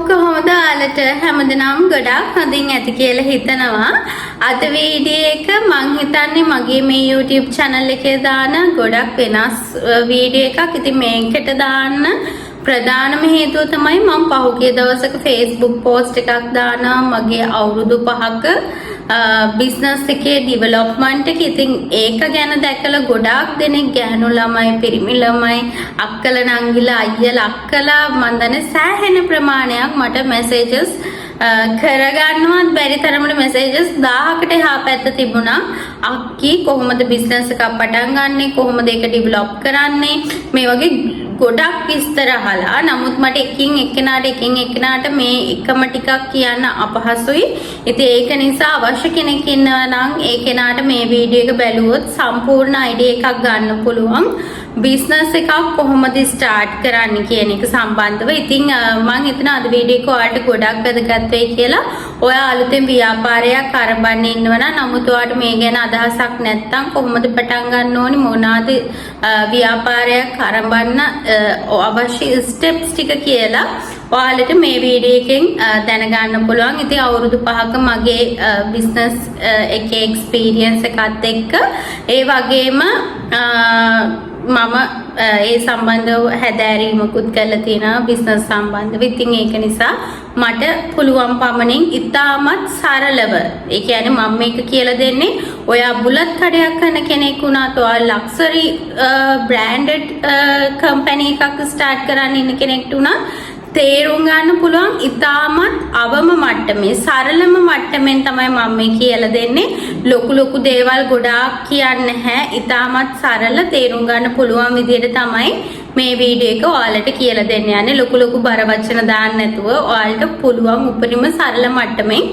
කොහොමද ඔයාලට හැමදෙනාම ගොඩාක් හොඳින් ඇති කියලා හිතනවා. අද වීඩියෝ එක මං හිතන්නේ මගේ මේ YouTube channel එකේ දාන ගොඩක් වෙනස් වීඩියෝ එකක්. ඉතින් මේකට දාන්න ප්‍රධානම හේතුව තමයි මම පහුගිය දවසක Facebook post එකක් දානවා මගේ අවුරුදු 5ක business එකේ development එක. ඉතින් ඒක ගැන දැකලා ගොඩාක් දෙනෙක් ගැහණු ළමයි, පිරිමි ළමයි, අක්කලා නංගිලා, අයියලා අක්කලා මන් දන්නේ සෑහෙන ප්‍රමාණයක් මට messages කරගන්නවත් බැරි තරමට messages 1000කට එහා පැත්ත තිබුණා. අක්කී කොහොමද business එකක් පටන් ගන්නෙ, කොහොමද ඒක develop කරන්නේ, මේ වගේ ගොඩක් විස්තර අහලා. නමුත් මට එකින් එක්කෙනාට මේ එකම ටිකක් කියන්න අපහසුයි. ඉතින් ඒක නිසා අවශ්‍ය කෙනෙක් ඉන්නවා නම් ඒ කෙනාට මේ වීඩියෝ එක බැලුවොත් සම්පූර්ණ අයිඩියා එකක් ගන්න පුළුවන් බිස්නස් එකක් කොහොමද ස්ටාර්ට් කරන්න කියන එක සම්බන්ධව. ඉතින් මම හිතනවා අද වීඩියෝ එක ඔයාලට ගොඩක් වැදගත් වෙයි කියලා. ඔයා අලුතෙන් ව්‍යාපාරයක් ආරම්භන්න ඉන්නවා නම් නමුත් ඔයාලට මේ ගැන අදහසක් නැත්නම් කොහොමද පටන් ගන්න ඕනි, මොනවාද ව්‍යාපාරයක් ආරම්භන්න අවශ්‍ය ස්ටෙප්ස් ටික කියලා ඔයාලට මේ වීඩියෝ එකෙන් දැනගන්න පුළුවන්. ඉතින් අවුරුදු 5ක මගේ බිස්නස් එකේ එක්ස්පීරියන්ස් එකත් එක්ක ඒ වගේම මම ඒ සම්බන්ධව හැදෑරීමකුත් කරලා තියෙනවා බිස්නස් සම්බන්ධව. ඉතින් ඒක නිසා මට පුළුවන් පමණින් ඉතාමත් සරලව, ඒ කියන්නේ මම මේක කියලා දෙන්නේ ඔයා බුලත් කඩයක් කරන කෙනෙක් වුණාත්, ඔයා ලක්සරි බ්‍රෑන්ඩඩ් කම්පැනි එකක් ස්ටාර්ට් කරන්න ඉන්න කෙනෙක්ට උනත් තේරුම් ගන්න පුළුවන් ඉතාමත් අවම මට්ටමේ සරලම මට්ටමෙන් තමයි මම මේ කියලා දෙන්නේ. ලොකු දේවල් ගොඩාක් කියන්නේ නැහැ. ඉතාමත් සරල තේරුම් ගන්න පුළුවන් විදිහට තමයි මේ වීඩියෝ එක ඔයාලට කියලා දෙන්න යන්නේ. ලොකු බර වචන දාන්න නැතුව ඔයාලට පුළුවන් උපරිම සරල මට්ටමේ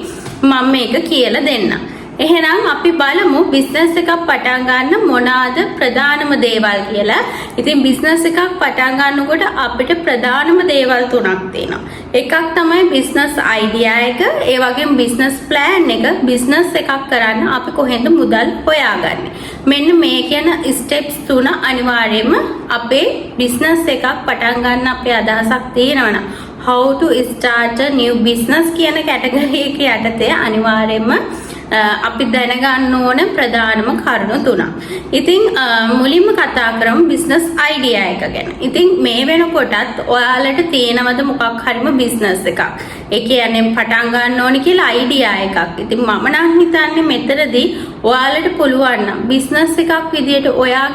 මම මේක කියලා දෙන්නම්. එහෙනම් අපි බලමු බිස්නස් එකක් පටන් ගන්න මොනවාද ප්‍රධානම දේවල් කියලා. ඉතින් බිස්නස් එකක් පටන් ගන්නකොට අපිට ප්‍රධානම දේවල් තුනක් තියෙනවා. එකක් තමයි බිස්නස් අයිඩියා එක, ඒ වගේම බිස්නස් ප්ලෑන් එක. බිස්නස් එකක් කරන්න අපි කොහෙන්ද මුදල් හොයාගන්නේ? මෙන්න මේ කියන ස්ටෙප්ස් තුන අනිවාර්යයෙන්ම අපේ බිස්නස් එකක් පටන් ගන්න අපේ අදහසක් තියෙනවනම් how to start a new business කියන කැටගරි එක යටතේ අනිවාර්යයෙන්ම අපි දැනගන්න ඕන ප්‍රධානම කරුණු තුනක්. ඉතින් මුලින්ම කතා කරමු බිස්නස් අයිඩියා එක ගැන. ඉතින් මේ වෙනකොටත් ඔයාලට තියෙනවද මොකක් හරිම බිස්නස් එකක්? ඒ කියන්නේ පටන් ගන්න ඕනි කියලා අයිඩියා එකක්. ඉතින් මම නම් හිතන්නේ මෙතනදී ඔයාලට පුළුවන් නම් බිස්නස් එකක් විදියට ඔයා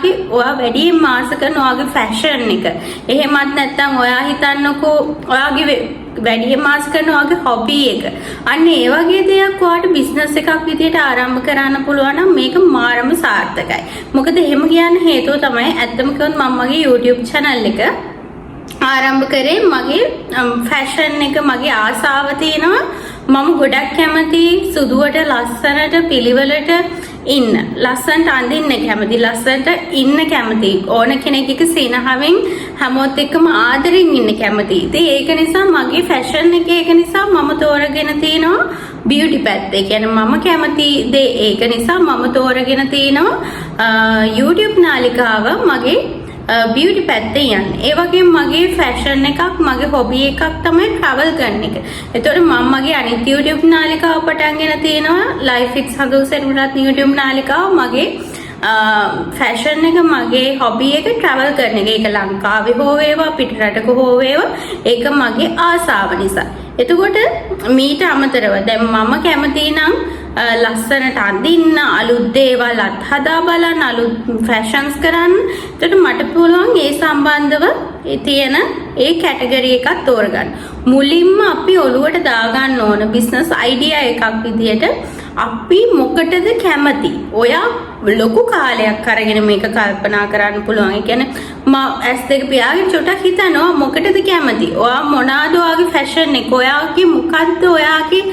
වැඩියෙන් මාස කරන ඔයාගේ ෆැෂන් එක. එහෙමත් නැත්නම් ඔයා හිතන්නකෝ ඔයාගේ වැඩිම මාස් කරන ඔයාගේ හොබි එක. අන්න ඒ වගේ දෙයක් ඔයාලට බිස්නස් එකක් විදියට ආරම්භ කරන්න පුළුවන් නම් මේක මාරම සාර්ථකයි. මොකද එහෙම කියන්න හේතුව තමයි ඇත්තම කිව්වොත් මම මගේ YouTube channel එක ආරම්භ කරේ මගේ ෆැෂන් එක මගේ ආසාව තියෙනවා. මම ගොඩක් කැමති සුදුවට, ලස්සනට, පිළිවෙලට ඉන්න, ලස්සනට අඳින්න කැමති, ලස්සනට ඉන්න කැමති, ඕන කෙනෙක් එක්ක සිනහවෙන් හැමෝත් එක්කම ආදරෙන් ඉන්න කැමති. ඉතින් ඒක නිසා මගේ ෆැෂන් එකේ ඒක නිසා මම තෝරගෙන තිනවා බියුටි පැත්ත. ඒ කියන්නේ මම කැමති දේ ඒක නිසා මම තෝරගෙන තිනවා YouTube නාලිකාව මගේ බියුටි පැත්තේ යන්නේ. ඒ වගේම මගේ ෆැෂන් එකක්, මගේ හොබි එකක් තමයි travel කරන එක. ඒතකොට මම මගේ අනිත් YouTube නාලිකාව පටන්ගෙන තියෙනවා Life Fix හඳුසෙරුණත් YouTube නාලිකාව. මගේ ෆැෂන් එක, මගේ හොබි එක travel කරන එක. ඒක ලංකාවේ හෝ වේවා පිටරටක හෝ වේවා ඒක මගේ ආසාව නිසා. එතකොට මීට අමතරව දැන් මම කැමති නම් ලස්සනට අඳින්න, අලුත් දේවල් අත්හදා බලන්න, අලුත් ෆැෂන්ස් කරන්න. එතකොට මට පුළුවන් ඒ සම්බන්ධව තියෙන ඒ කැටගරි එකක් තෝරගන්න. මුලින්ම අපි ඔළුවට දාගන්න ඕන බිස්නස් අයිඩියා එකක් විදියට අපි මොකටද කැමති? ඔයා ලොකු කාලයක් අරගෙන මේක කල්පනා කරන්න පුළුවන්. ඒ කියන්නේ S2 පියාගෙන චොටක් හිතනවා මොකටද කැමති? ඔයා මොනවාද ඔයාගේ ෆැෂන් එක? ඔයාගේ මොකද්ද ඔයාගේ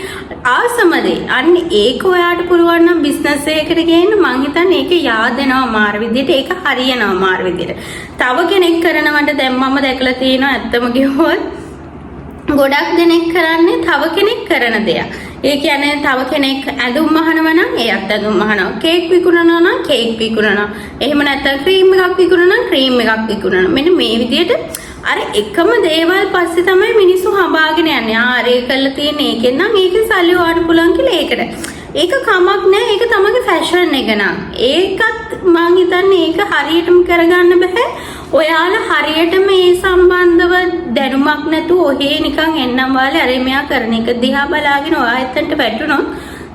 ආසම දේ? අන්න ඒක ඔයාට පුළුවන් නම් බිස්නස් එකකට ගේන්න මං හිතන්නේ ඒක yaadෙනවා මාර විදියට, ඒක හරියනවා මාර විදියට. තව කෙනෙක් කරනවට දැන් මම දැකලා තියෙනවා ඇත්තම කිව්වොත් ගොඩක් දෙනෙක් කරන්නේ තව කෙනෙක් කරන දෙයක්. ඒ කියන්නේ තව කෙනෙක් ඇඳුම් මහනවා නම් එයත් ඇඳුම් මහනවා. කේක් විකුණනවා නම් කේක් විකුණනවා. එහෙම නැත්නම් ක්‍රීම් එකක් විකුණනවා නම් ක්‍රීම් එකක් විකුණනවා. මෙන්න මේ විදියට අර එකම දේවල් පස්සේ තමයි මිනිස්සු හඹාගෙන යන්නේ. කාර්යය කරලා තියෙන එකෙන් නම් ඒකේ සල්ලි හොයන්න පුළුවන් කියලා ඒකට. ඒක කමක් නෑ. ඒක තමයි ෆැෂන් එක නම්. ඒකත් මං හිතන්නේ ඒක හරියටම කරගන්න බෑ. ඔයාලා හරියටම මේ සම්බන්ධව දැනුමක් නැතුව ඔහේ නිකන් එන්නම් වාලේ අර මෙයා කරන එක දිහා බලාගෙන ඔයා එතනට වැටුණොත්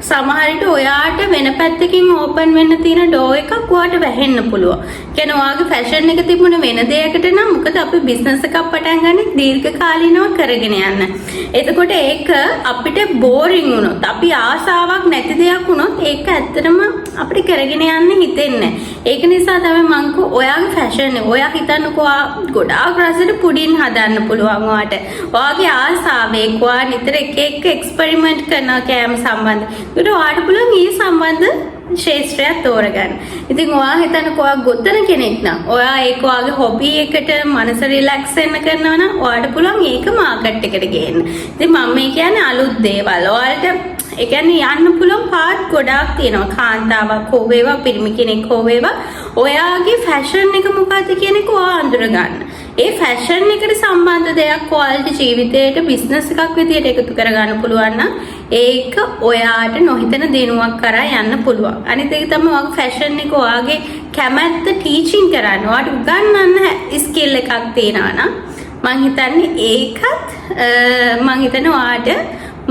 සමහර විට ඔයාට වෙන පැත්තකින් ඕපන් වෙන්න තියෙන ඩෝ එකක් ඔයාට වැහෙන්න පුළුවන්. කියන්නේ ඔයාගේ ෆැෂන් එක තිබුණ වෙන දෙයකට නම් මොකද අපි බිස්නස් එකක් පටන් ගන්න දීර්ඝකාලීනව කරගෙන යන්න. එතකොට ඒක අපිට බෝරින් වුණොත් අපි ආසාවක් නැති දෙයක් වුණොත් ඒක ඇත්තටම අපිට කරගෙන යන්න හිතෙන්නේ නැහැ. ඒක නිසා තමයි මං කෝ ඔයාගේ ෆැෂන් එක ඔයා හිතන්නකෝ ගොඩාක් රසට පුඩින් හදන්න පුළුවන් ඔයාට. ඔයාගේ ආසාවේ ඔයා නිතර එක එක්ස්පෙරිමන්ට් කරනවා කෑම සම්බන්ධ. ඒකට ඔයාට පුළුවන් මේ සම්බන්ධ ශේෂ්ත්‍රයක් තෝරගන්න. ඉතින් ඔයා හිතන්නකෝ ඔයා ගොතන කෙනෙක් නම් ඔයා ඒක ඔයාගේ හොබි එකට මනස රිලැක්ස් වෙන්න කරනවා නම් ඔයාට පුළුවන් ඒක මාකට් එකට ගේන්න. ඉතින් මම මේ කියන්නේ අලුත් දේවල්. ඔයාලට ඒ කියන්නේ යන්න පුළුවන් පාත් ගොඩාක් තියෙනවා. කාන්තාවක් හෝ වේවා පිරිමි කෙනෙක් හෝ වේවා ඔයාගේ ෆැෂන් එක මොකක්ද කියන එක ඔයා අඳුර ගන්න. ඒ ෆැෂන් එකට සම්බන්ධ දෙයක් ඔයාලගේ ජීවිතයට බිස්නස් එකක් විදියට එකතු කරගන්න පුළුවන් නම් ඒක ඔයාට නොහිතන දිනුවක් කරා යන්න පුළුවන්. අනිත් එක තමයි ඔයාගේ ෆැෂන් එක ඔයාගේ කැමැත්ත ටීචින් කරන්න. ඔයාට උගන්වන්න ස්කිල් එකක් තියෙනවා නම් මම හිතන්නේ ඒකත් මම හිතන්නේ ඔයාට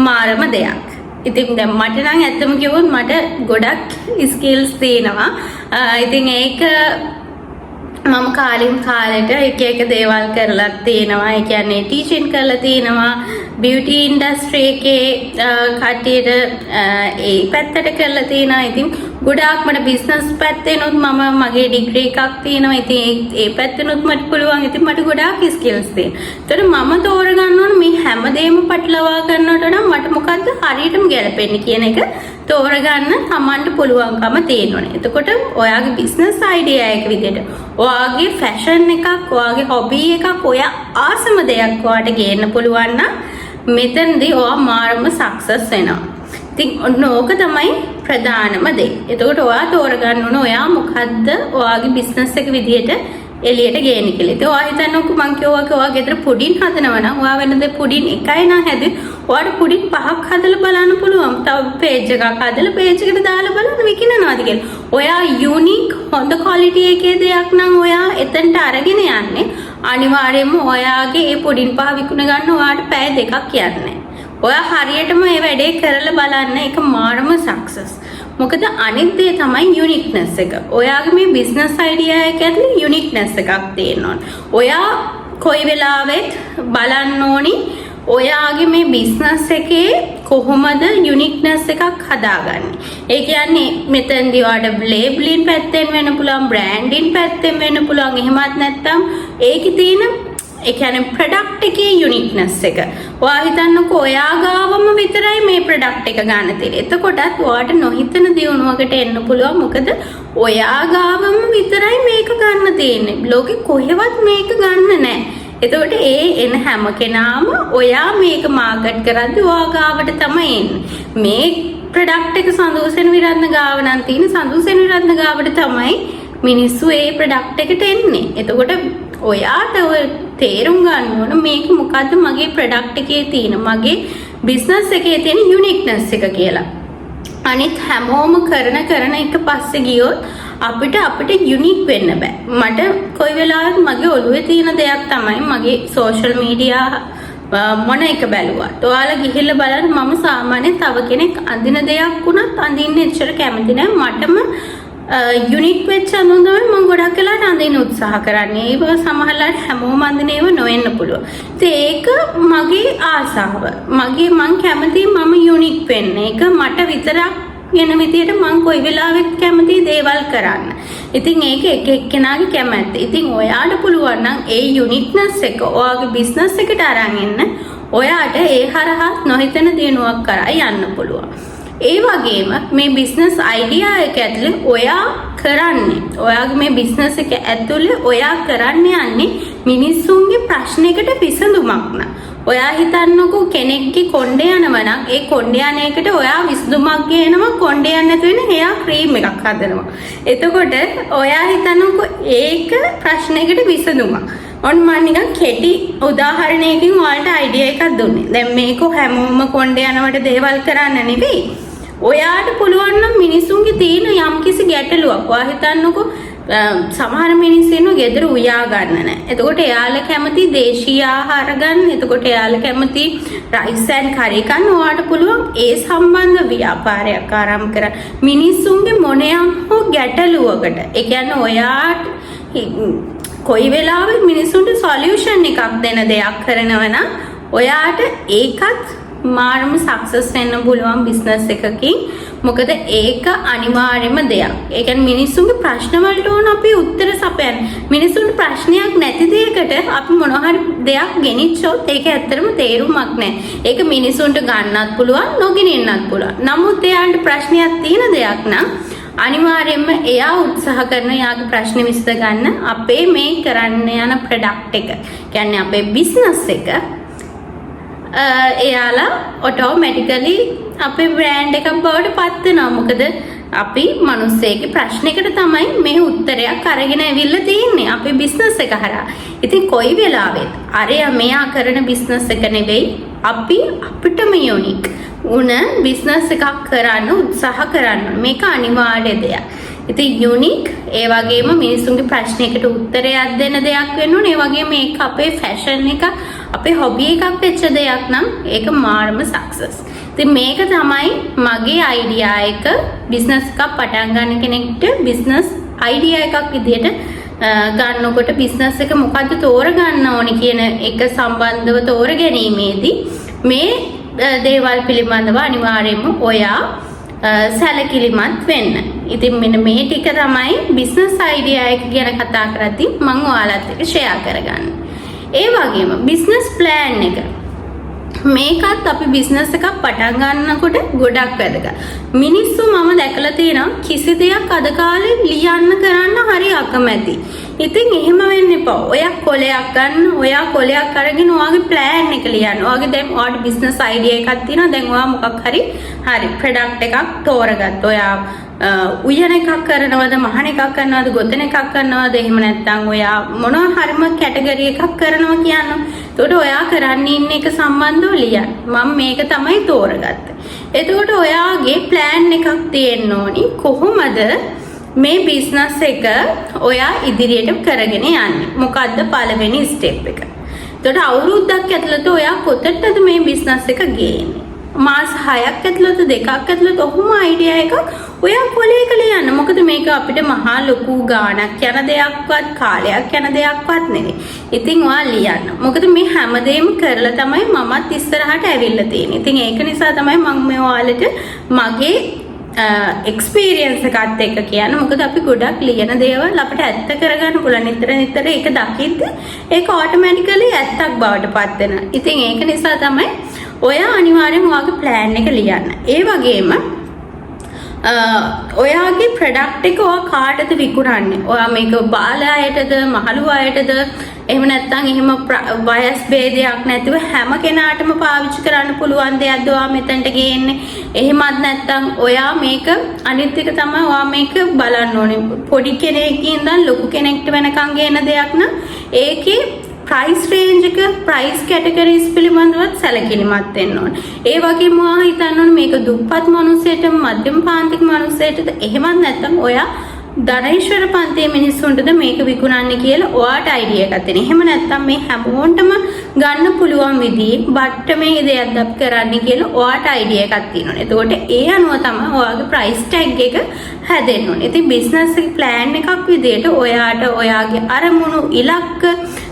මාරම දෙයක්. ඉතින් දැන් මට නම් ඇත්තම කිව්වොත් මට ගොඩක් ස්කිල්ස් තියෙනවා. ඉතින් ඒක මම කාලෙන් කාලෙට එක දේවල් කරලා තියෙනවා. ඒ කියන්නේ ටීචින් කරලා තියෙනවා. බියුටි ඉන්ඩස්ට්‍රි එකේ කට්ටියට ඒ පැත්තට කරලා තියෙනවා. ඉතින් ගොඩාක් මට බිස්නස් පැත්තෙනුත් මම මගේ ඩිග්‍රී එකක් තියෙනවා. ඉතින් ඒ පැත්තෙනුත් මට පුළුවන්. ඉතින් මට ගොඩාක් ස්කිල්ස් තියෙනවා. ඒතර මම තෝරගන්න ඕන මේ හැමදේම පටලවා ගන්නවට නම් මට මොකද්ද හරියටම ගැලපෙන්නේ කියන එක තෝරගන්න තමන්ට පුළුවන්කම තියෙනවනේ. එතකොට ඔයාගේ බිස්නස් අයිඩියා එක විදිහට ඔයාගේ ෆැෂන් එකක්, ඔයාගේ හොබි එකක්, ඔයා ආසම දෙයක් ඔයාට ගේන්න පුළුවන් නම් මෙතනදී ඔයා මාරම සක්සස් වෙනවා. ඉතින් ඔන්න ඕක තමයි ප්‍රධානම දේ. එතකොට ඔයා තෝරගන්න ඕන ඔයා මොකද්ද ඔයාගේ බිස්නස් එක විදිහට එළියට ගේන්න කියලා. ඉතින් ඔයා හිතන්නකෝ මං කිව්වා ඔයා ගෙදර පුඩින් හදනවා නම් ඔයා වෙනද පුඩින් එකයි නම් හැදුවේ ඔයාට පුඩින් 5ක් හදලා බලන්න පුළුවන්. තව පේජ් එකක් හදලා පේජ් එකට දාලා බලන්න විකිනනවාද කියලා. ඔයා යුනික් හොඳ ක්වොලිටි එකේ දෙයක් නම් ඔයා එතනට අරගෙන යන්නේ අනිවාර්යයෙන්ම ඔයාගේ ඒ පුඩින් 5 විකුණ ගන්න ඔයාට පැය 2ක් යන්නේ. ඔයා හරියටම මේ වැඩේ කරලා බලන්න ඒක මාරම සක්සස්. මොකද අනිත් දේ තමයි යුනික්නස් එක. ඔයාගේ මේ බිස්නස් අයිඩියා එක ඇතුලේ යුනික්නස් එකක් තියෙනවා. ඔයා කොයි වෙලාවෙත් බලන්න ඕනි ඔයාගේ මේ බිස්නස් එකේ කොහොමද යුනික්නස් එකක් හදාගන්නේ. ඒ කියන්නේ මෙතනදී ඔයාලට ලේබලින් පැත්තෙන් වෙන්න පුළුවන්, බ්‍රෑන්ඩින් පැත්තෙන් වෙන්න පුළුවන්. එහෙමත් නැත්නම් ඒකේ තියෙන ඒ කියන්නේ ප්‍රොඩක්ට් එකේ යුනික්නස් එක. ඔයා හිතන්නකෝ ඔයා ගාවම විතරයි මේ ප්‍රොඩක්ට් එක ගන්න තියෙන්නේ. එතකොටත් ඔයාට නොහිතන දියුණුවකට එන්න පුළුවන්. මොකද ඔයා ගාවම විතරයි මේක ගන්න තියෙන්නේ. ලෝකෙ කොහෙවත් මේක ගන්න නැහැ. එතකොට ඒ එන හැම කෙනාම ඔයා මේක මාකට් කරද්දී ඔයා ගාවට තමයි එන්නේ. මේ ප්‍රොඩක්ට් එක සඳුසෙන විරත්න ගාව නම් තියෙන සඳුසෙන විරත්න ගාවට තමයි මිනිස්සු ඒ ප්‍රොඩක්ට් එකට එන්නේ. එතකොට ඔයාට තේරුම් ගන්න ඕන මේක මොකද්ද මගේ ප්‍රොඩක්ට් එකේ තියෙන මගේ බිස්නස් එකේ තියෙන යුනික්නස් එක කියලා. අනිත් හැමෝම කරන එක පස්සේ ගියොත් අපිට යුනික් වෙන්න බෑ. මට කොයි වෙලාවක මගේ ඔළුවේ තියෙන දෙයක් තමයි මගේ සෝෂල් මීඩියා මොන එක බැලුවත්. ඔයාලා ගිහිල්ලා බලන්න මම සාමාන්‍යයෙන් තව කෙනෙක් අඳින දෙයක් වුණත් අඳින්න එච්චර කැමති නෑ. මටම යුනික් වෙච්ච අඳුන් තමයි මම ගොඩක් වෙලාවට අඳින්න උත්සාහ කරන්නේ. ඒක සමහරවිට හැමෝම අඳින ඒවා නොවෙන්න පුළුවන්. ඒක මගේ ආසාව. මම කැමති මම යුනික් වෙන්න. ඒක මට විතරක් වෙන විදියට මම කොයි වෙලාවෙත් කැමති දේවල් කරන්න. ඉතින් ඒක එක එක්කෙනාගේ කැමැත්ත. ඉතින් ඔයාට පුළුවන් නම් ඒ යුනික්නස් එක ඔයාගේ බිස්නස් එකට අරන් එන්න. ඔයාට ඒ හරහා නොහිතන දිනුවක් කරා යන්න පුළුවන්. ඒ වගේම මේ බිස්නස් අයිඩියා එක ඇතුලේ ඔයා කරන්නේ ඔයාගේ මේ බිස්නස් එක ඇතුලේ ඔයා කරන්න යන්නේ මිනිස්සුන්ගේ ප්‍රශ්නයකට විසඳුමක් නා. ඔයා හිතන්නකෝ කෙනෙක්ගේ කොණ්ඩේ යනවා නම් ඒ කොණ්ඩේ යන එකට ඔයා විසඳුමක් ගේනවා. කොණ්ඩේ යන්න නැතු වෙන හෙයා ක්‍රීම් එකක් හදනවා. එතකොට ඔයා හිතන්නකෝ ඒක ප්‍රශ්නයකට විසඳුමක්. ඔන්න මම නිකන් කෙටි උදාහරණයකින් ඔයාලට අයිඩියා එකක් දුන්නේ. දැන් මේක හැමෝම කොණ්ඩේ යනවට දේවල් කරන්න නෙවෙයි. ඔයාට පුළුවන් නම් මිනිසුන්ගේ තියෙන යම්කිසි ගැටලුවක් ඔයා හිතන්නකෝ සමහර මිනිස්සු ඉන්නෝ ගෙදර උයා ගන්න නැහැ. එතකොට එයාලා කැමති දේශීය ආහාර ගන්න. එතකොට එයාලා කැමති රයිස් ඇන්ඩ් කරි කන්න. ඔයාට පුළුවන් ඒ සම්බන්ධ ව්‍යාපාරයක් ආරම්භ කරන්න. මිනිස්සුන්ගේ මොනියම් හෝ ගැටලුවකට. ඒ කියන්නේ ඔයාට කොයි වෙලාවෙත් මිනිසුන්ට සොලියුෂන් එකක් දෙන දෙයක් කරනවා නම් ඔයාට ඒකත් මාර්ම සක්සස් වෙන්න පුළුවන් බිස්නස් එකකින්. මොකද ඒක අනිවාර්යම දෙයක්. ඒ කියන්නේ මිනිස්සුන්ගේ ප්‍රශ්න වලට ඕන අපි උත්තර සපයන්න. මිනිස්සුන්ට ප්‍රශ්නයක් නැති දෙයකට අපි මොනවා හරි දෙයක් ගෙනිච්චොත් ඒක ඇත්තටම තේරුමක් නැහැ. ඒක මිනිස්සුන්ට ගන්නත් පුළුවන්, නොගෙනින්නත් පුළුවන්. නමුත් එයාට ප්‍රශ්නයක් තියෙන දෙයක් නම් අනිවාර්යයෙන්ම එයා උත්සාහ කරන යාගේ ප්‍රශ්න විසඳ ගන්න අපේ මේ කරන්න යන ප්‍රොඩක්ට් එක. කියන්නේ අපේ බිස්නස් එක එයාලා ඔටෝමැටිකලි අපේ බ්‍රෑන්ඩ් එකක් බවට පත් වෙනවා. මොකද අපි මිනිස්සෙගේ ප්‍රශ්නයකට තමයි මේ උත්තරයක් අරගෙන ඇවිල්ලා තින්නේ අපේ බිස්නස් එක හරහා. ඉතින් කොයි වෙලාවෙත් අරයා මෙයා කරන බිස්නස් එක නෙවෙයි අපිටම යුනික් උන බිස්නස් එකක් කරන්න උත්සාහ කරන්න. මේක අනිවාර්ය දෙයක්. ඉතින් යුනික් ඒ වගේම මිනිස්සුන්ගේ ප්‍රශ්නයකට උත්තරයක් දෙන දෙයක් වෙන්න ඕනේ. ඒ වගේම මේක අපේ ෆැෂන් එක අපේ හොබි එකක් වෙච්ච දෙයක් නම් ඒක මාර්ම සක්සස්. ඉතින් මේක තමයි මගේ අයිඩියා එක බිස්නස් එකක් පටන් ගන්න කෙනෙක්ට බිස්නස් අයිඩියා එකක් විදියට ගන්නකොට බිස්නස් එක මොකද්ද තෝරගන්න ඕනේ කියන එක සම්බන්ධව තෝරගැනීමේදී මේ දේවල් පිළිබඳව අනිවාර්යයෙන්ම ඔයා සැලකිලිමත් වෙන්න. ඉතින් මෙන්න මේ ටික තමයි බිස්නස් අයිඩියා එක ගැන කතා කරද්දී මම ඔයාලත් එක්ක ෂෙයා කරගන්නේ. ඒ වගේම බිස්නස් ප්ලෑන් එක මේකත් අපි බිස්නස් එකක් පටන් ගන්නකොට ගොඩක් වැදගත්. මිනිස්සු මම දැකලා තියෙනවා කිසි දෙයක් අද කාලේ ලියන්න කරන්න හරි අකමැති. ඉතින් එහෙම වෙන්න එපා. ඔයා කොලයක් ගන්න, ඔයා කොලයක් අරගෙන ඔයාගේ ප්ලෑන් එක ලියන්න. ඔයාගේ දැන් ඔයාට බිස්නස් අයිඩියා එකක් තියෙනවා. දැන් ඔයා මොකක් හරි ප්‍රොඩක්ට් එකක් තෝරගත්ත. ඔයා උයන එකක් කරනවද, මහන එකක් කරනවද, ගොතන එකක් කරනවද, එහෙම නැත්නම් ඔයා මොනවා හරිම කැටගරි එකක් කරනවා කියනවා. එතකොට ඔයා කරන්න ඉන්න එක සම්බන්ධව ලියන්න. මම මේක තමයි තෝරගත්තේ. එතකොට ඔයාගේ ප්ලෑන් එකක් තියෙන්න ඕනි. කොහොමද මේ බිස්නස් එක ඔයා ඉදිරියට කරගෙන යන්නේ? මොකද්ද පළවෙනි ස්ටෙප් එක? එතකොට අවුරුද්දක් ඇතුළත ඔයා කොතනද මේ බිස්නස් එක ගේන්නේ? මාස 6ක් ඇතුළත 2ක් ඇතුළත ඔහොම අයිඩියා එකක් ඔයා කොලේක ලියන්න. මොකද මේක අපිට මහා ලොකු ගාණක් යන දෙයක්වත් කාලයක් යන දෙයක්වත් නෙවෙයි. ඉතින් ඔයා ලියන්න. මොකද මේ හැමදේම කරලා තමයි මමත් ඉස්සරහට ඇවිල්ලා තියෙන්නේ. ඉතින් ඒක නිසා තමයි මම මේ ඔයාලට මගේ එක්ස්පීරියන්ස් එකත් එක්ක කියන්නේ. මොකද අපි ගොඩක් ලියන දේවල් අපිට ඇත්ත කරගන්න පුළුවන්. නිතර ඒක දකිද්දි ඒක ඔටෝමැටිකලි ඇත්තක් බවට පත් වෙනවා. ඉතින් ඒක නිසා තමයි ඔයා අනිවාර්යෙන් ඔයාගේ ප්ලෑන් එක ලියන්න. ඒ වගේම ඔයාගේ ප්‍රොඩක්ට් එක ඔයා කාටද විකුණන්නේ? ඔයා මේක බාල අයටද, මහලු අයටද, එහෙම නැත්නම් එහෙම වයස් ભેදයක් නැතිව හැම කෙනාටම පාවිච්චි කරන්න පුළුවන් දෙයක්ද ඔයා මෙතනට ගේන්නේ? එහෙමත් නැත්නම් ඔයා මේක අනිත් එක තමයි ඔයා මේක බලන්න ඕනේ. පොඩි කෙනෙක්ගෙන් ඉඳන් ලොකු කෙනෙක්ට වෙනකන් ගේන දෙයක් නම් ඒකේ ප්‍රයිස් රේන්ජ් එක ප්‍රයිස් කැටගරිස් පිළිබඳවත් සැලකිලිමත් වෙන්න ඕනේ. ඒ වගේම ඔයා හිතන්න ඕනේ මේක දුප්පත් මිනිස්සෙට, මධ්‍යම පාන්තික මිනිස්සෙටද, එහෙමත් නැත්නම් ඔයා ධනේශ්වර පන්තියේ මිනිස්සුන්ටද මේක විකුණන්නේ කියලා ඔයාට අයිඩියා එකක් තියෙන. එහෙම නැත්නම් මේ හැමෝටම ගන්න පුළුවන් විදිහේ බට්ටමේ දෙයක් අප කරන්න කියලා ඔයාට අයිඩියා එකක් තියෙනවා. එතකොට ඒ අනුව තමයි ඔයාගේ ප්‍රයිස් ටැග් එක හැදෙන්න ඕනේ. ඉතින් බිස්නස් එක ප්ලෑන් එකක් විදිහට ඔයාට ඔයාගේ අරමුණු ඉලක්ක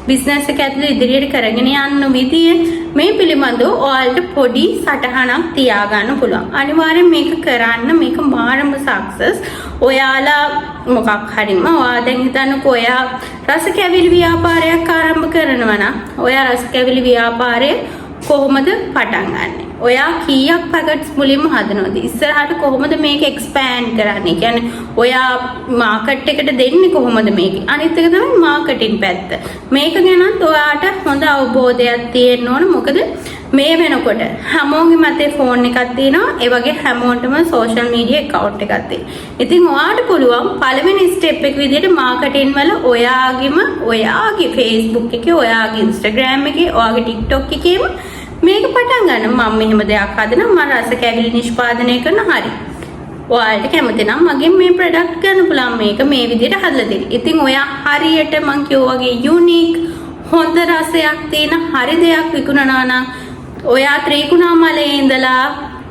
බිස්නස් එක ඇතුළේ ඉදිරියට කරගෙන යන්න විදිය මේ පිළිබඳව ඔයාලට පොඩි සටහනක් තියාගන්න පුළුවන්. අනිවාර්යෙන් මේක කරන්න. මේක මාරම සක්සස්. ඔයාලා මොකක් හරිම ඔයා දැන් හිතන්නකෝ ඔයා රස කැවිලි ව්‍යාපාරයක් ආරම්භ කරනවා නම් ඔයා රස කැවිලි ව්‍යාපාරය කොහොමද පටන් ගන්නෙ? ඔයා කීයක් පැකට්ස් මුලින්ම හදනවද? ඉස්සරහට කොහොමද මේක එක්ස්පෑන්ඩ් කරන්නේ? කියන්නේ ඔයා මාකට් එකට දෙන්නේ කොහොමද මේක? අනිත් එක තමයි මාකටිං පැත්ත. මේක ගැනත් ඔයාට හොඳ අවබෝධයක් තියෙන්න ඕන. මොකද මේ වෙනකොට හැමෝගේ මතේ ෆෝන් එකක් තියෙනවා. ඒ වගේ හැමෝටම සෝෂල් මීඩියා account එකක් තියෙනවා. ඉතින් ඔයාට පුළුවන් පළවෙනි ස්ටෙප් එක විදිහට මාකටිං වල ඔයාගේ Facebook එකේ, ඔයාගේ Instagram එකේ, ඔයාගේ TikTok එකේම මේක පටන් ගන්න. මම මෙහෙම දෙයක් හදනවා. මම රස කැවිලි නිෂ්පාදනය කරන හරි. ඔයාලට කැමති නම් මගෙන් මේ ප්‍රොඩක්ට් ගන්න පුළුවන්. මේක මේ විදිහට හදලා දෙන්න. ඉතින් ඔයා හරියට මං කියෝ වගේ යුනික් හොඳ රසයක් තියෙන හරි දෙයක් විකුණනවා නම් ඔයා ත්‍රිකුණාමලේ ඉඳලා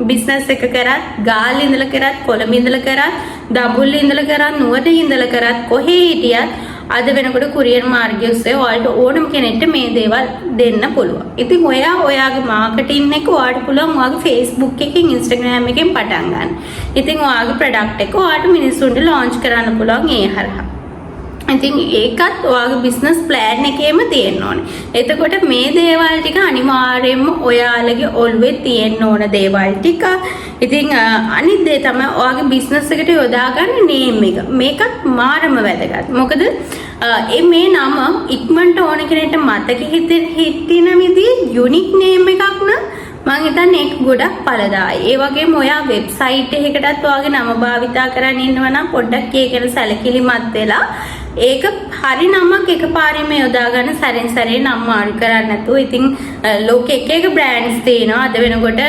බිස්නස් එක කරත්, ගාල්ලේ ඉඳලා කරත්, කොළඹ ඉඳලා කරත්, දඹුල්ලේ ඉඳලා කරත්, නුවරේ ඉඳලා කරත්, කොහේ හිටියත් අද වෙනකොට කුරියර් මාර්ගය ඔස්සේ ඔයාලට ඕනම කෙනෙක්ට මේ දේවල් දෙන්න පුළුවන්. ඉතින් ඔයාගේ මාකටිං එක ඔයාලට පුළුවන් ඔයාගේ Facebook එකකින්, Instagram එකකින් පටන් ගන්න. ඉතින් ඔයාගේ ප්‍රොඩක්ට් එක ඔයාලට මිනිස්සුන්ට ලොන්ච් කරන්න පුළුවන් ඒ හරහා. ඉතින් ඒකත් ඔයාගේ බිස්නස් ප්ලෑන් එකේම තියෙන්න ඕනේ. එතකොට මේ දේවල් ටික අනිවාර්යයෙන්ම ඔයාලගේ ඔළුවේ තියෙන්න ඕන දේවල් ටික. ඉතින් අනිත් දේ තමයි ඔයාගේ බිස්නස් එකට යොදාගන්න නේම් එක. මේකත් මාරම වැදගත්. මොකද මේ නම ඉක්මනට ඕන කෙනෙක්ට මතක හිටින විදිහේ යුනික් නේම් එකක් නම් මම හිතන්නේ ඒක ගොඩක් ඵලදායි. ඒ වගේම ඔයා වෙබ්සයිට් එකකටත් ඔයාගේ නම භාවිතා කරන් ඉන්නවා නම් පොඩ්ඩක් ඒක ගැන සැලකිලිමත් වෙලා ඒක හරි නමක් එකපාරෙම යොදා ගන්න සැරෙන් සැරේ නම් මාරු කරන්නේ නැතුව. ඉතින් ලෝකෙ එක බ්‍රෑන්ඩ්ස් තියෙනවා. අද වෙනකොට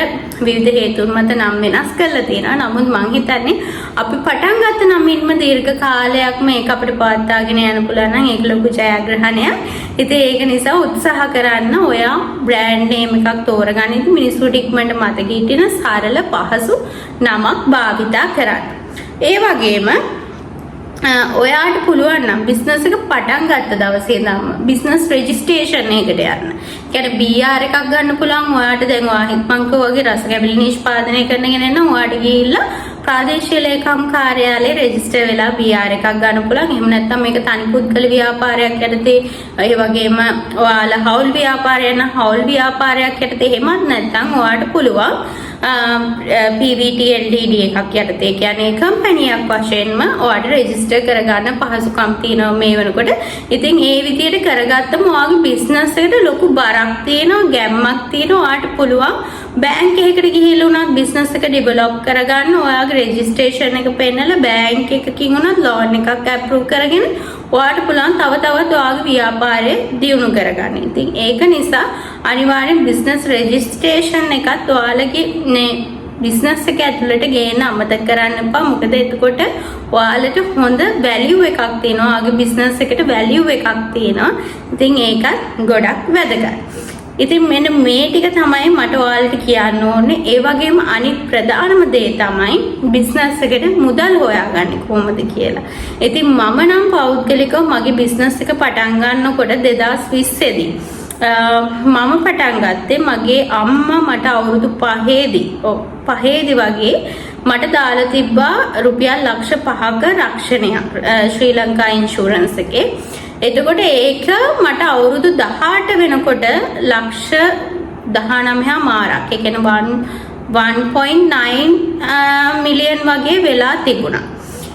විවිධ හේතුන් මත නම් වෙනස් කරලා තියෙනවා. නමුත් මම හිතන්නේ අපි පටන් ගත්ත නමින්ම දීර්ඝ කාලයක් මේක අපිට පවත්වාගෙන යන්න පුළුවන් නම් ඒක ලොකු ජයග්‍රහණයක්. ඉතින් ඒක නිසා උත්සාහ කරන්න ඔයා බ්‍රෑන්ඩ් නේම් එකක් තෝරගන්න. ඉතින් මිනිස්සුන්ට ඉක්මනට මතක හිටින සරල පහසු නමක් භාවිතා කරන්න. ඒ වගේම ඔයාට පුළුවන් නම් බිස්නස් එක පටන් ගත්ත දවසේ ඉඳන්ම බිස්නස් රෙජිස්ට්‍රේෂන් එකකට යන්න. කියන්නේ BR එකක් ගන්න පුළුවන්. ඔයාට දැන් ඔයා හිටපන්ක වගේ රස කැවිලි නිෂ්පාදනය කරන කෙනෙක් නම් ඔයාට ගිහිල්ලා ප්‍රාදේශීය ලේකම් කාර්යාලයේ රෙජිස්ටර් වෙලා BR එකක් ගන්න පුළුවන්. එහෙම නැත්නම් මේක තනි පුද්ගල ව්‍යාපාරයක් යටතේ, ඒ වගේම ඔයාලා හවුල් ව්‍යාපාරයක් නම් හවුල් ව්‍යාපාරයක් යටතේ, එහෙමත් නැත්නම් ඔයාට පුළුවන් PVT LTD එකක් යටතේ, කියන්නේ කම්පැනියක් වශයෙන්ම ඔයාට රෙජිස්ටර් කරගන්න පහසුකම් තියෙනවා මේ වෙනකොට. ඉතින් ඒ විදිහට කරගත්තම ඔයාගේ බිස්නස් එකට ලොකු බරක් තියෙනවා, ගැම්මක් තියෙනවා. ඔයාට පුළුවන් බැංක් එකකට ගිහිල්ලා උනත් බිස්නස් එක ඩෙවලොප් කරගන්න. ඔයාගේ රෙජිස්ට්‍රේෂන් එක පෙන්නලා බැංක් එකකින් උනත් ලෝන් එකක් අප්‍රූව් කරගෙන ඔයාට පුළුවන් තව තවත් ඔයාගේ ව්‍යාපාරය දියුණු කරගන්න. ඉතින් ඒක නිසා අනිවාර්යෙන් බිස්නස් රෙජිස්ට්‍රේෂන් එකත් ඔයාලගේ බිස්නස් එක ඇතුළට ගේන්න අමතක කරන්න එපා. මොකද එතකොට ඔයාලට හොඳ වැලියු එකක් තියෙනවා. ඔයාගේ බිස්නස් එකට වැලියු එකක් තියෙනවා. ඉතින් ඒකත් ගොඩක් වැදගත්. ඉතින් මෙන්න මේ ටික තමයි මට ඔයාලට කියන්න ඕනේ. ඒ වගේම අනිත් ප්‍රධානම දේ තමයි බිස්නස් එකට මුදල් හොයාගන්නේ කොහොමද කියලා. ඉතින් මම නම් පෞද්ගලිකව මගේ බිස්නස් එක පටන් ගන්නකොට 2020 දී මම පටන් ගත්තේ මගේ අම්මා මට අවුරුදු 5ේදී වගේ මට දාලා තිබ්බා රුපියල් ලක්ෂ 5ක රක්ෂණයක් ශ්‍රී ලංකා ඉන්ෂුරන්ස් එකේ. එතකොට ඒක මට අවුරුදු 18 වෙනකොට ලක්ෂ 19 මාරක්, ඒ කියන්නේ 1.9 මිලියන් වගේ වෙලා තිබුණා.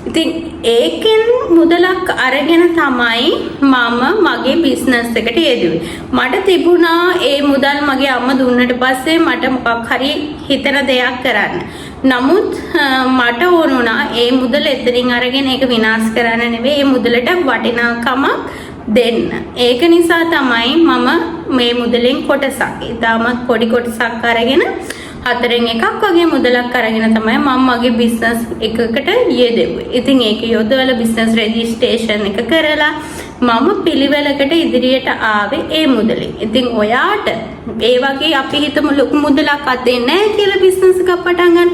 ඉතින් ඒකෙන් මුදලක් අරගෙන තමයි මම මගේ බිස්නස් එකට යෙදුවේ. මට තිබුණා ඒ මුදල් මගේ අම්මා දුන්නට පස්සේ මට මොකක් හරි හිතන දෙයක් කරන්න. නමුත් මට ඕනුණා ඒ මුදල එතනින් අරගෙන ඒක විනාශ කරන්න නෙවෙයි, ඒ මුදලට වටිනාකමක් දෙන්න. ඒක නිසා තමයි මම මේ මුදලෙන් කොටසක්, ඊටමත් පොඩි කොටසක් අරගෙන 4න් එකක් වගේ මුදලක් අරගෙන තමයි මම මගේ බිස්නස් එකකට යෙදුවේ. ඉතින් ඒක යොදවලා බිස්නස් රෙජිස්ට්‍රේෂන් එක කරලා මම පිළිවෙලකට ඉදිරියට ආවේ ඒ මුදලෙන්. ඉතින් ඔයාට ඒ වගේ අපි හිතමු ලොකු මුදලක් අතේ නැහැ කියලා බිස්නස් එකක් පටන් ගන්න.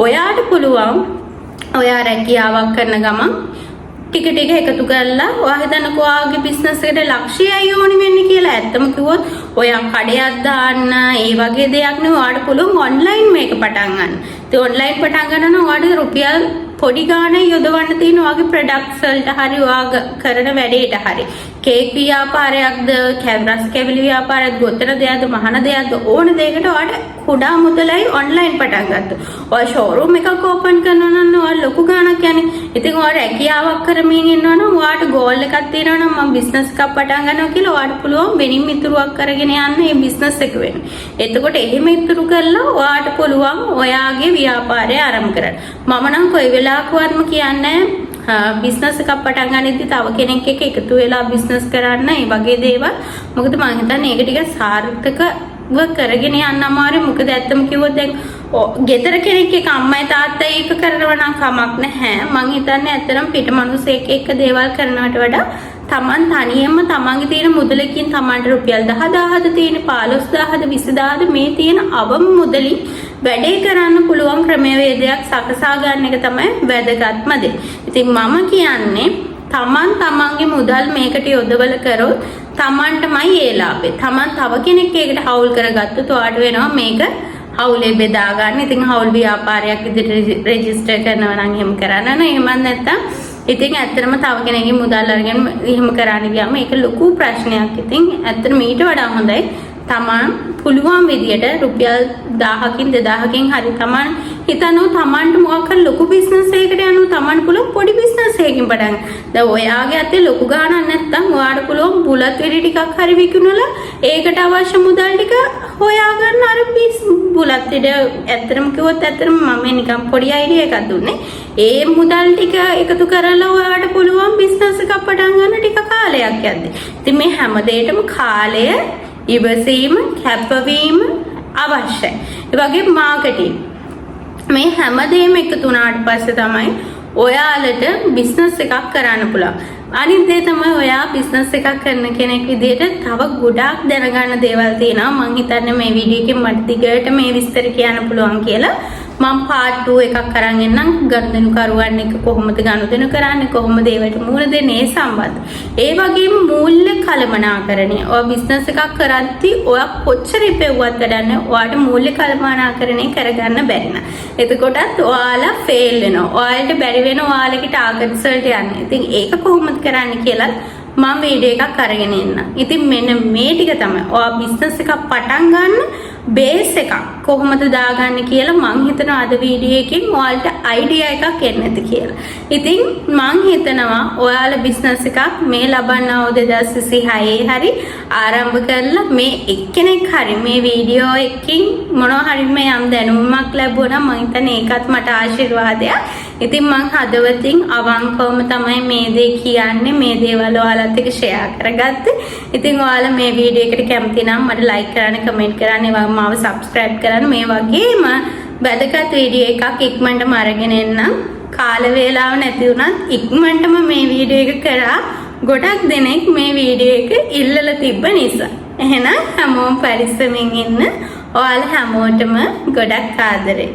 ඔයාට පුළුවන් ඔයා රැකියාවක් කරන ගමන් ටික ටික එකතු කරලා ඔයා හිතන්නකෝ ඔයාගේ බිස්නස් එකට ලක්ෂයයි ඕනි වෙන්නේ කියලා. ඇත්තම කිව්වොත් ඔයා කඩයක් දාන්න ඒ වගේ දෙයක් නෙවෙයි, ඔයාට පුළුවන් ඔන්ලයින් මේක පටන් ගන්න. ඉතින් ඔන්ලයින් පටන් ගන්න නම් ඔයාට රුපියල් පොඩි ගාණක් යොදවන්න තියෙන ඔයාගේ ප්‍රොඩක්ට්ස් වලට හරි ඔයා කරන වැඩේට හරි. කේක් ව්‍යාපාරයක්ද කැවරස් කැවිලි ව්‍යාපාරයක් ගොතන දෙයක්ද මහන දෙයක්ද ඕන දෙයකට ඔයාලට කුඩා මුදලයි ඔන්ලයින් පටන් ගත්තා. ඔයා ෂෝරූම් එකක් ඕපන් කරනවා නම් ඔයාලා ලොකු ගාණක් යන්නේ. ඉතින් ඔයාලා රැකියාවක් කරමින් ඉන්නවා නම් ඔයාට ගෝල් එකක් තියෙනවා නම් මම බිස්නස් එකක් පටන් ගන්නවා කියලා ඔයාට පුළුවන් වෙනින් මිතුරුවක් කරගෙන යන්න මේ බිස්නස් එක වෙන්න. එතකොට එහෙම ඉතුරු කරලා ඔයාට පුළුවන් ඔයාගේ ව්‍යාපාරය ආරම්භ කරන්න. මම නම් කොයි වෙලාවකවත්ම කියන්නේ බිස්නස් එකක් පටන් ගන්නදී තව කෙනෙක් එක්ක එකතු වෙලා බිස්නස් කරන්න ඒ වගේ දේවල්. මොකද මම හිතන්නේ ඒක ටික සාර්ථකව කරගෙන යන්න අමාරුයි. මොකද ඇත්තම කිව්වොත් දැන් ගෙදර කෙනෙක් එක්ක අම්මයි තාත්තයි එක කරනවා නම් කමක් නැහැ. මම හිතන්නේ ඇත්තටම පිට මිනිස්සෙක් එක්ක දේවල් කරනවට වඩා තමන් තනියම තමන්ගේ තියෙන මුදලකින් තමන්ට රුපියල් 10,000ද තියෙන 15,000ද 20,000ද මේ තියෙන අවම මුදලින් වැඩේ කරන්න පුළුවන් ක්‍රමවේදයක් සකසා ගන්න එක තමයි වැදගත්ම දේ. ඉතින් මම කියන්නේ තමන්ගේ මුදල් මේකට යොදවල කරොත් තමන්ටමයි ඒ ලාභේ. තමන් තව කෙනෙක් ඒකට හවුල් කරගත්තොත් ඔයාට වෙනවා මේක හවුලේ බෙදා ගන්න. ඉතින් හවුල් ව්‍යාපාරයක් විදිහට රෙජිස්ටර් කරනවා නම් එහෙම කරන්න නෑ. එහෙම නැත්නම් ඉතින් ඇත්තටම තව කෙනෙක්ගේ මුදල් අරගෙන එහෙම කරන්න ගියාම ඒක ලොකු ප්‍රශ්නයක්. ඉතින් ඇත්තටම ඊට වඩා හොඳයි තමන් පුළුවන් විදියට රුපියල් 1000කින් 2000කින් හරි තමන් හිතනවා තමන්ට මොකක් හරි ලොකු බිස්නස් එකකට යනවා තමන් පුළුවන් පොඩි බිස්නස් එකකින් පටන් ගන්න. දැන් ඔයාගේ අතේ ලොකු ගාණක් නැත්නම් ඔයාට පුළුවන් බුලත් වෙඩි ටිකක් හරි විකුණලා ඒකට අවශ්‍ය මුදල් ටික හොයාගන්න අර බුලත් වෙඩ ඇත්තටම කිව්වොත් ඇත්තටම මම නිකන් පොඩි අයිඩියා එකක් දුන්නේ. ඒ මුදල් ටික එකතු කරලා ඔයාට පුළුවන් බිස්නස් එකක් පටන් ගන්න ටික කාලයක් යද්දි. ඉතින් මේ හැම දෙයකටම කාලය ඉවසීම කැපවීම අවශ්‍යයි. ඒ වගේ මාකටිං මේ හැමදේම එකතු වුණාට පස්සේ තමයි ඔයාලට බිස්නස් එකක් කරන්න පුළුවන්. අනිත් දේ තමයි ඔයා බිස්නස් එකක් කරන කෙනෙක් විදිහට තව ගොඩාක් දැනගන්න දේවල් තියෙනවා. මම හිතන්නේ මේ වීඩියෝ එකෙන් මට දිගට මේ විස්තර කියන්න පුළුවන් කියලා. මම part 2 එකක් අරන් එන්නම් ගනුදෙනු කරුවන් එක්ක කොහොමද ගනුදෙනු කරන්නේ කොහොමද ඒවට මූල දෙන්නේ සම්බන්ධ. ඒ වගේම මූල්‍ය කළමනාකරණය. ඔය බිස්නස් එකක් කරද්දී ඔයා කොච්චර ඉපෙව්වත් වැඩන්නේ ඔයාට මූල්‍ය කළමනාකරණය කරගන්න බැරි නා. එතකොටත් ඔයාලා ෆේල් වෙනවා. ඔයාලට බැරි වෙන ඔයාලගේ ටාගට්ස් වලට යන්න. ඉතින් ඒක කොහොමද කරන්නේ කියලා මම වීඩියෝ එකක් අරගෙන එන්නම්. ඉතින් මෙන්න මේ ටික තමයි ඔයා බිස්නස් එකක් පටන් ගන්න බේස් එකක් කොහොමද දාගන්නේ කියලා මං හිතනවා අද වීඩියෝ එකෙන් ඔයාලට අයිඩියා එකක් එන්න ඇති කියලා. ඉතින් මං හිතනවා ඔයාලා බිස්නස් එකක් මේ ලබන්නා වූ 2026 හරි ආරම්භ කරලා මේ එක්කෙනෙක් හරි මේ වීඩියෝ එකකින් මොනවා හරි මේ යම් දැනුමක් ලැබුණා නම් මං හිතන්නේ ඒකත් මට ආශිර්වාදයක්. ඉතින් මං හදවතින් අවංකවම තමයි මේ දේ කියන්නේ මේ දේවල් ඔයාලත් එක්ක ෂෙයා කරගත්තේ. ඉතින් ඔයාලා මේ වීඩියෝ එකට කැමති නම් මට ලයික් කරන්න කමෙන්ට් කරන්න ඒ වගේම මාව සබ්ස්ක්‍රයිබ් කරන්න. මේ වගේම වැදගත් වීඩියෝ එකක් ඉක්මනටම අරගෙන එන්නම්. කාල වේලාව නැති වුණත් ඉක්මනටම මේ වීඩියෝ එක කරා ගොඩක් දෙනෙක් මේ වීඩියෝ එක ඉල්ලලා තිබ්බ නිසා. එහෙනම් හැමෝම පරිස්සමින් ඉන්න. ඔයාලා හැමෝටම ගොඩක් ආදරේ.